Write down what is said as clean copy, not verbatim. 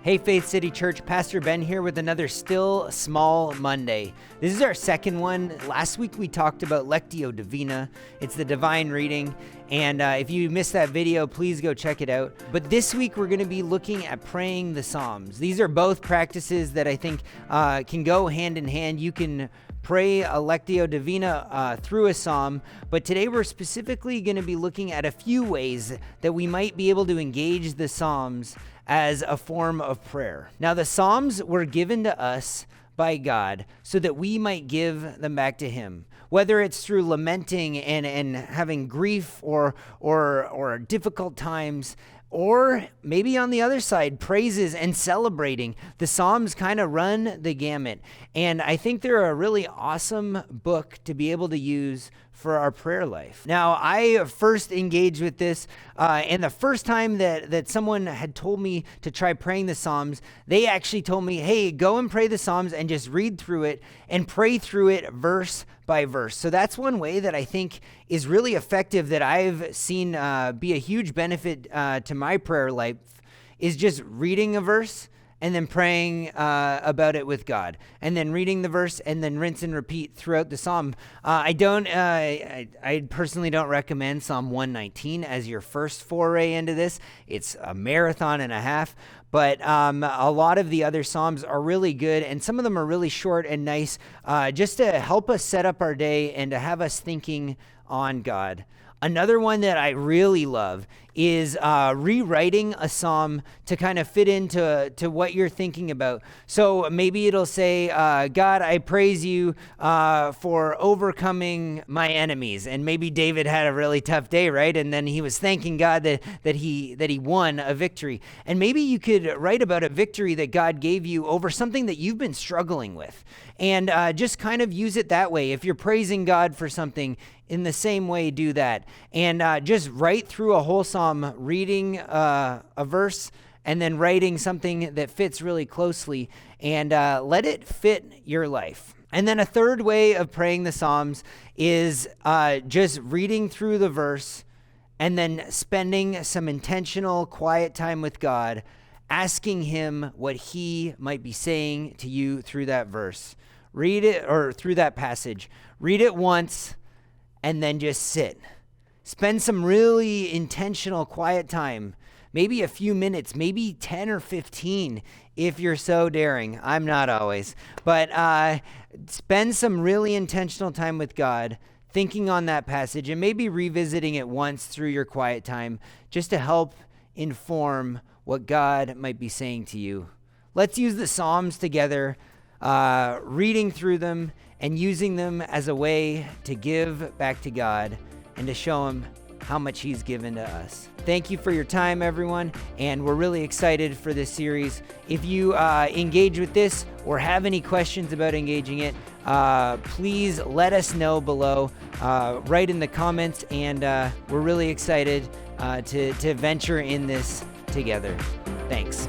Hey Faith City Church, Pastor Ben here with another Still Small Monday. This is our second one. Last week we talked about Lectio Divina. It's the divine reading, and if you missed that video, please go check it out. But this week we're going to be looking at praying the Psalms. These are both practices that I think can go hand in hand. You can pray a Lectio Divina through a psalm, but today we're specifically going to be looking at a few ways that we might be able to engage the Psalms as a form of prayer. Now, the Psalms were given to us by God so that we might give them back to Him. Whether it's through lamenting and having grief or difficult times, or maybe on the other side, praises and celebrating. The Psalms kind of run the gamut. And I think they're a really awesome book to be able to use for our prayer life. Now, I first engaged with this, and the first time that someone had told me to try praying the Psalms, they actually told me, hey, go and pray the Psalms and just read through it and pray through it verse by verse. So that's one way that I think is really effective that I've seen be a huge benefit to my prayer life, is just reading a verse and then praying about it with God, and then reading the verse and then rinse and repeat throughout the psalm. I personally don't recommend Psalm 119 as your first foray into this. It's a marathon and a half, but a lot of the other psalms are really good, and some of them are really short and nice, just to help us set up our day and to have us thinking on God. Another one that I really love is rewriting a psalm to kind of fit into what you're thinking about. So maybe it'll say, God, I praise you for overcoming my enemies. And maybe David had a really tough day, right? And then he was thanking God that he won a victory. And maybe you could write about a victory that God gave you over something that you've been struggling with. And just kind of use it that way. If you're praising God for something, in the same way, do that. And just write through a whole psalm, reading a verse, and then writing something that fits really closely, and let it fit your life. And then a third way of praying the Psalms is just reading through the verse and then spending some intentional quiet time with God, asking Him what He might be saying to you through that verse. Read it, or through that passage. Read it once, and then just sit. Spend some really intentional quiet time, maybe a few minutes, maybe 10 or 15 if you're so daring. I'm not always. But spend some really intentional time with God, thinking on that passage, and maybe revisiting it once through your quiet time, just to help inform what God might be saying to you. Let's use the Psalms together, reading through them and using them as a way to give back to God and to show Him how much He's given to us. Thank you for your time, everyone, and we're really excited for this series. If you engage with this or have any questions about engaging it, please let us know below. Write in the comments, and we're really excited to venture in this together. Thanks.